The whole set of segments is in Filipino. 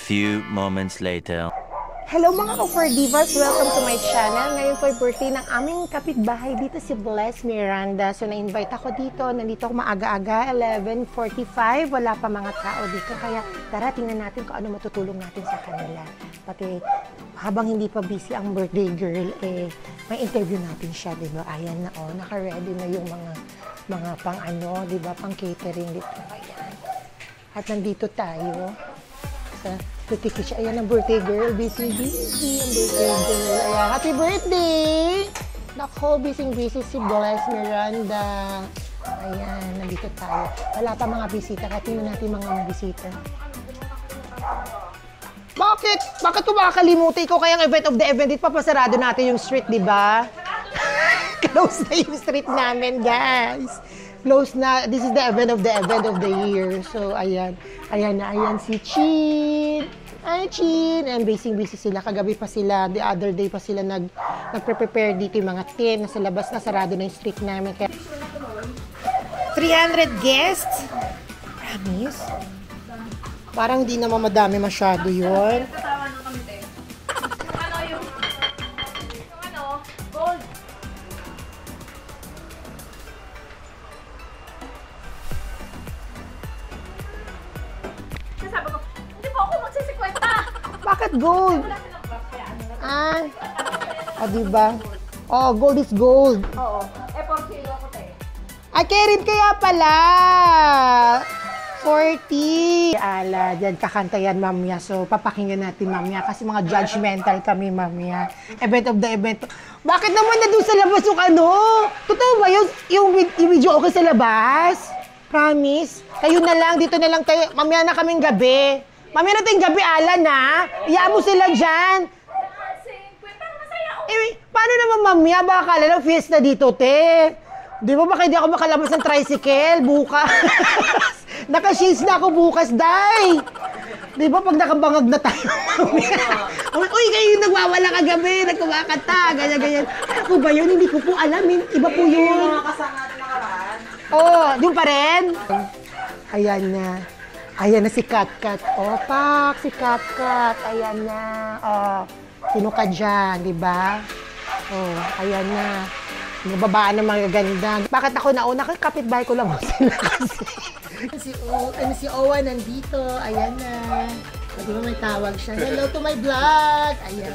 few moments later. Hello mga Offer Divas! Welcome to my channel. Ngayon po ay birthday ng aming kapitbahay dito si Bless Miranda. So na-invite ako dito. Nandito ako maaga-aga, 11:45. Wala pa mga tao dito. Kaya tara, tingnan natin kung ano matutulong natin sa kanila. Pati habang hindi pa busy ang birthday girl, may interview natin siya, di ba? Ayan na, naka-ready na yung mga pang ano, di ba? Pang catering dito. Ayan. At nandito tayo sa Petit siya. Ayan ang birthday girl. Busy ang birthday girl. Ayan. Happy birthday! Nako, busy si Bless Miranda. Ayan, nandito tayo. Wala pa mga bisita. Kaya tingnan natin mga bisita. Bakit? Bakit ko makakalimutan? Ikaw kayang event of the event. Dito papasarado natin yung street, di ba? Close na yung street namin, guys. Close na. This is the event of the year. So, ayan. Ayan na, ayan si Chin. Ay, Chin. And busy sila. Kagabi pa sila, the other day pa sila nagpre-prepare dito yung mga tent. Nasa labas na, sarado na yung street namin. Kaya 300 guests? Promise? Parang di naman madami masyado yun. Bakit gold? Diba? Oh, gold is gold. Oo. For kilo ko tayo. Ay, Kerin kaya pala. 40. Ala, dyan kakanta yan, mamya. So, papakinggan natin, mamya. Kasi mga judgmental kami, mamya. Event of the event. Bakit naman na doon sa labas yung ano? Totoo ba yung video okay sa labas? Promise? Kayo na lang, dito na lang tayo. Mamaya na kaming gabi. Mamaya na tayong gabi, ala na. Iyaan mo sila dyan. Paano naman, mamaya? Baka akala ng fiesta dito, te. Di ba baka hindi ako makalabas ng tricycle bukas? Naka-shades na ako bukas, day. Di ba pag nakabangag na tayo, mamaya? Uy, kayo yung nagwawala kagabi, nagkumakata, ganyan. Ako ba yun? Hindi ko po alam. Iba po yun. Yung mga kasama natin nakaraan. Oh, yung pa rin? Ayan na. Ayan na si Kat-Kat. Oh, pak, si Kat-Kat. Ayan na. Oh, sino ka dyan, di ba? Oh, ayan na. Nababaan ng mga ganda. Bakit ako nauna? Kapitbahay ko lang sila kasi. Si Owa nandito. Ayan na. Di ba may tawag siya? Hello to my vlog! Ayan.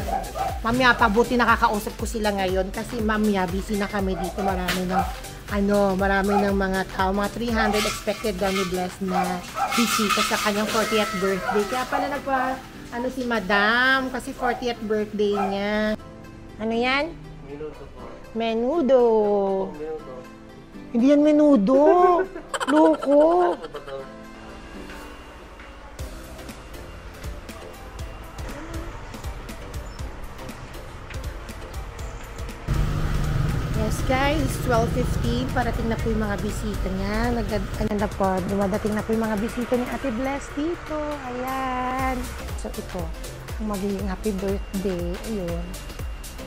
Mamaya, pabuti nakakausap ko sila ngayon kasi mamaya, busy na kami dito. Marami ng mga tao. Mga 300 expected daw ni Bless na bisita sa kanyang 40th birthday. Kaya pala si Madam kasi 40th birthday niya. Ano yan? Menudo. Hindi yan menudo. Loko. Yes guys, 12:15. Parating na po yung mga bisita niya. Dumadating na po yung mga bisita ni Ate Bless dito. Ayan. So ito, ang magiging happy birthday. Ayun.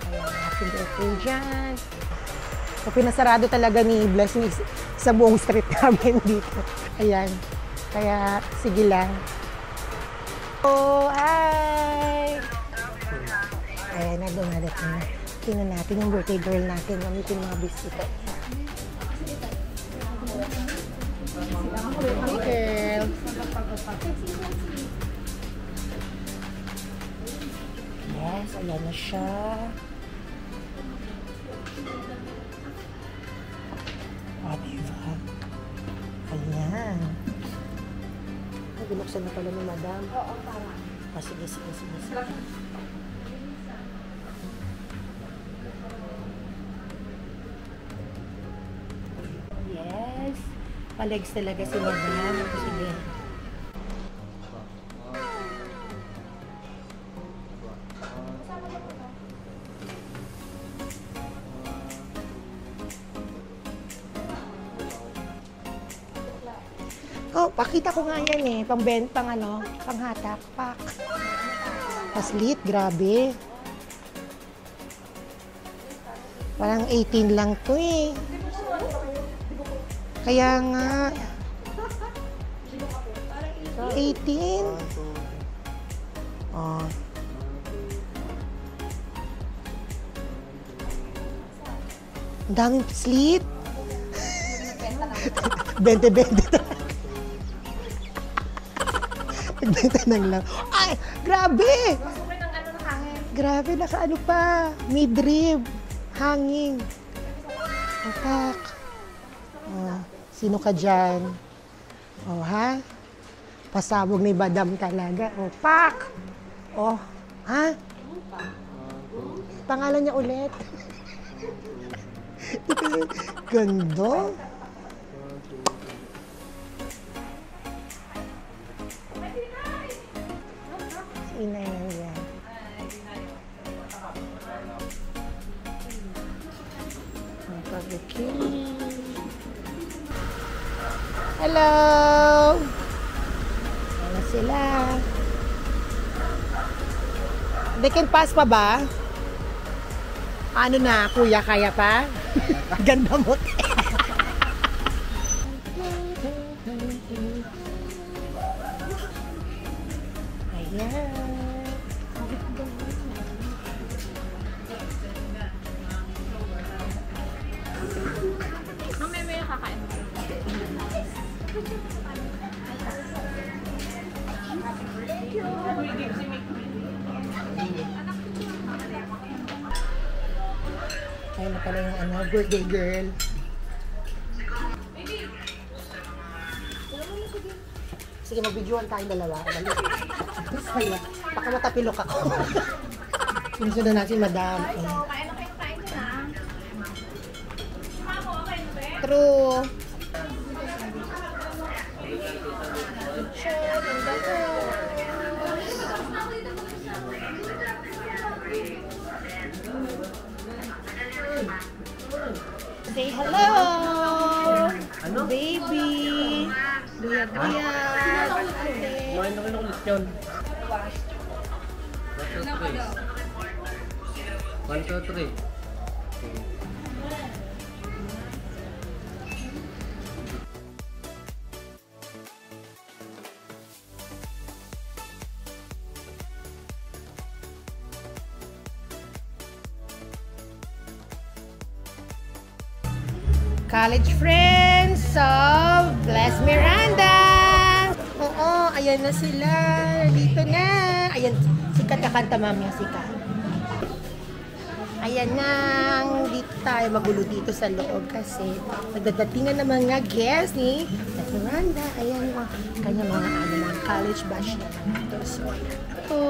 Ayan, happy birthday dyan. So, pinasarado talaga ni Bless sa buong street namin dito. Ayan. Kaya, sige lang. Oh, hi! Ayan, dumadating na. Tingnan natin yung birthday girl natin. Gamitin mga bisita. Hi, girl. Yes, ayan na siya. Diba? Ayan. Binuksan na pala ni Madam. Oo, parang. Sige. Yes. Palegs talaga si Madam. Sige. Oh, pakita ko nga yan panghatak, pak. Paslit, grabe. Parang 18 lang to eh. Kaya nga, 18. Oh. Ang daming slit. 20-20 Nagbenta ng lang. Ay, grabe! Masukin ng ano ng hangin. Grabe, naka-ano pa. Midrib. Hanging. Opak. Oh, sino ka dyan? Oh, ha? Pasabog ni Badam talaga. Opak! Oh, ha? Pangalan niya ulit. Ganda. Inay na yan. Ang pag-bikini. Hello! Ano sila? They can pass pa ba? Ano na, kuya, kaya pa? Ganda mo. Ayan. Mamaya may kakain. Ayun na pala yung ano, birthday girl. Sige, mag-videoan tayong dalawa. Dali. Saya. Baka matapilok ako. Sinusundan natin, madam. Kain na kayo kain ko na. Mamo, okay na ba? True. Say hello! Ano? Baby! Duyag-duyag! Kumain na kayo ulit yun. 1, 2, 3. College friends of Bless Miranda! Oo, ayan na sila. Dito na. Ayan, sikat na kanta mamaya, sikat. Ayan na. Dito tayo magulo dito sa loob kasi nagdadatingan ng mga guests ni Bless Miranda. Ayan yung kanyang mga college batch na ito. So, ito.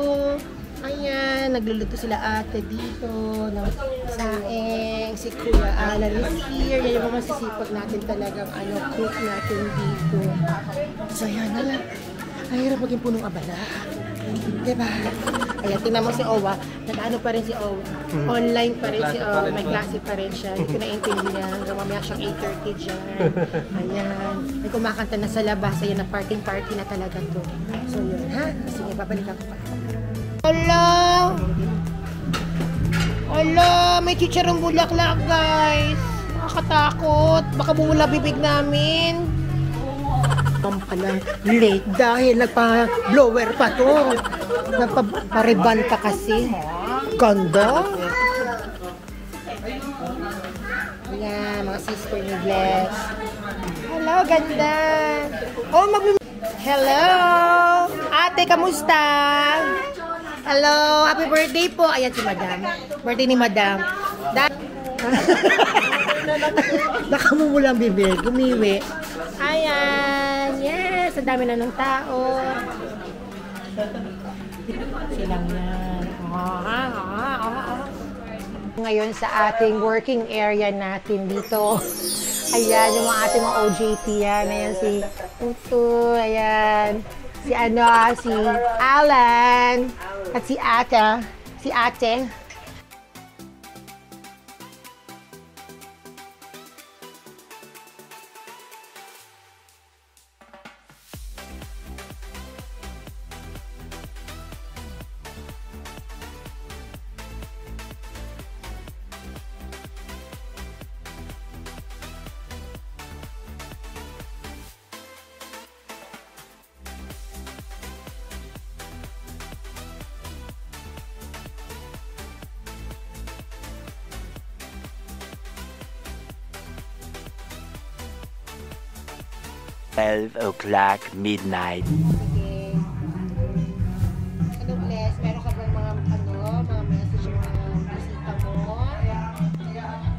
Ayan, nagluluto sila ate dito ng saeng. Si Kuya Alan is here. Yan yung mga masisipag natin talagang cook natin dito. So, ayan na lang. Ay, hirap maging punong abala. Diba? Ayan, tingnan mo si Owa. Nag-ano pa rin si Owa. Online pa rin si Owa. May klase pa rin siya. Hindi ko naintindihan. Hanggang mamaya siyang 8:30 dyan. Ayan. May kumakanta na sa labas. Ayan, na party na talaga to. So, yun ha. Sige, babalikan ko pa. Hello! Hello! May chicharong bulaklak, guys! Nakakatakot! Baka bumula bibig namin! Pampalang late dahil nagpa-blower pa to. Nagpa-riban pa kasi. Ganda! Ayan, mga sister ni Bless. Hello, ganda! Oh, hello! Ate, kamusta? Hello, happy birthday po. Ayan si Madam. Birthday ni Madam. Nakamumula ang bibig. Gumiwi. Ayan. Yes. Ang dami na ng tao. Silang yan. Ngayon sa ating working area natin dito. Ayan, yung mga ating mga OJT yan. Ayan si Tutu. Ayan. Si Alan. At si ate. 12 o'clock midnight. Sige. Ano, Bless? Meron ka bang mga message ng mga bisita mo?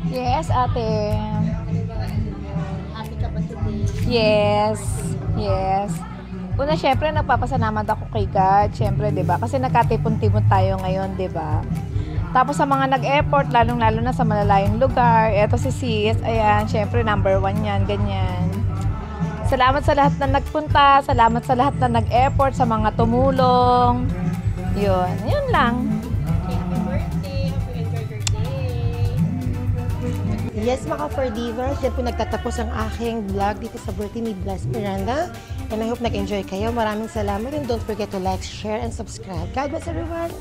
Yes, ate. Ano ba happy ka ba today? Yes. Yes. Una, syempre, nagpapasalamat ako kay God. Syempre, di ba? Kasi nagkatipon-tipon tayo ngayon, di ba? Tapos sa mga nag-effort, lalong-lalo na sa malalayong lugar. Eto si Sis, ayan, syempre, number 1 yan, ganyan. Salamat sa lahat na nagpunta. Salamat sa lahat na nag-effort, sa mga tumulong. Yun lang. Happy birthday! Hope you enjoyed your day! Yes, mga Fordivers, dyan po nagtatapos ang aking vlog dito sa birthday ni Bless Miranda. And I hope nag-enjoy kayo. Maraming salamat and don't forget to like, share, and subscribe. God bless everyone!